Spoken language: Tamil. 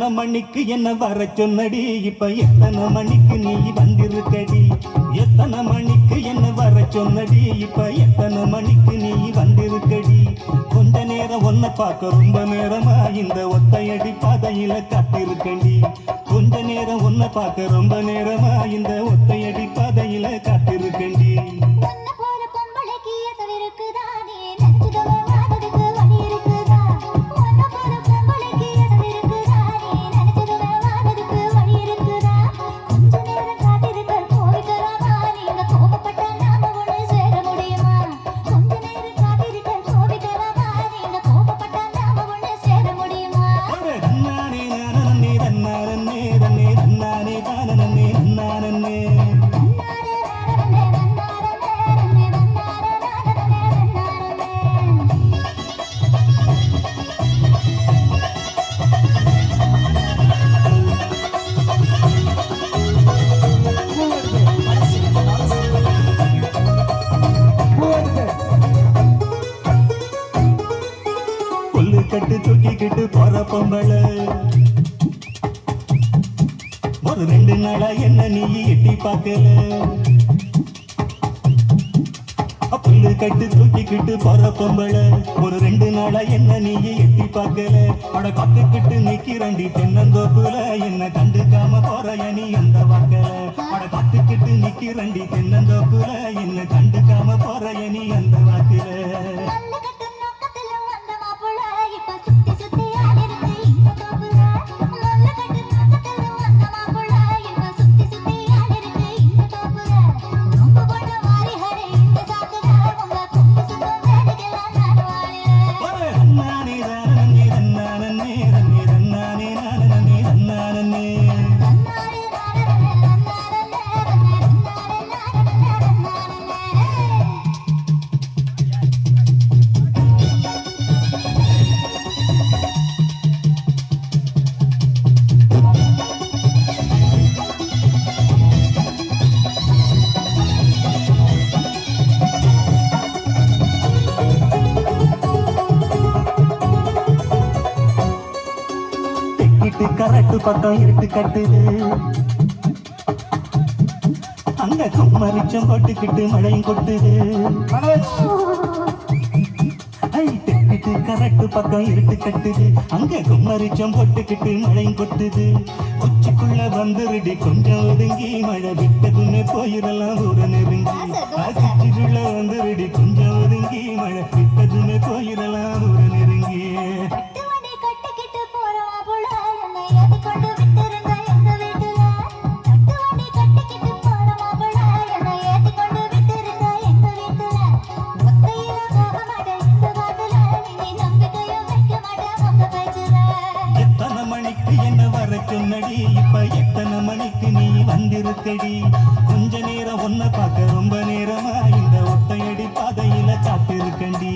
எத்தனை மணிக்கு என்ன வர சொன்னடி, இப்ப எத்தனை மணிக்கு நீ வந்திருக்கடி? எத்தனை மணிக்கு என்ன வர சொன்னடி, இப்ப எத்தனை மணிக்கு நீ வந்திருக்கடி? கொஞ்ச நேரம் ஒன்ன பார்க்க ரொம்ப நேரமா இந்த ஒத்தையடி பாதையில காத்திருக்கண்டி. கொஞ்ச நேரம் ஒன்ன பார்க்க ரொம்ப நேரமா இந்த ஒத்தையடி பாதையில காத்திருக்கண்டி. கட்டு தூக்கிக்கிட்டு போற பொம்பளை ஒரு 2 நாளா என்ன நீ எட்டி பார்க்கல. புல்லு கட்டு தூக்கிக்கிட்டு போற பொம்பளை ஒரு 2 நாளா என்ன நீ எட்டி பார்க்கல. அட கத்துக்கிட்டு நிக்கிறண்டி தென்னந்தோப்புல என்ன கண்டுக்காம போற நீ அந்த வாக்கல. அட கத்துக்கிட்டு நிக்கிறண்டி தென்னந்தோப்புல என்ன கண்டுக்காம போற நீ அந்த வாக்குல. கரட்டு பக்கம் இருட்டு கட்டுது, அங்க கும்மரிச்சம் போட்டுக்கிட்டு மழையும் கொட்டுது. தெக்கிட்டு கரட்டு பக்கம் இருட்டு கட்டுது, அங்க கும்மரிச்சம் போட்டுக்கிட்டு மழையும் கொட்டுது. உச்சிக்குள்ள வந்துருடி கொஞ்சம் ஒதுங்கி, மழை விட்டதுன்னு போயிடலாம் ஊர நெருங்கி. அச்சிக்குள்ள வந்துருடி கொஞ்சம் ஒதுங்கி, மழை விட்டதுன்னு போயிடலாம் ஊர நெருங்கி. சொன்னடி, இப்ப எத்தனை மணிக்கு நீ வந்திருக்கடி? கொஞ்ச நேரம் ஒன்ன பார்க்க ரொம்ப நேரமா இந்த ஒத்தையடி பாதையில காத்திருக்கண்டி.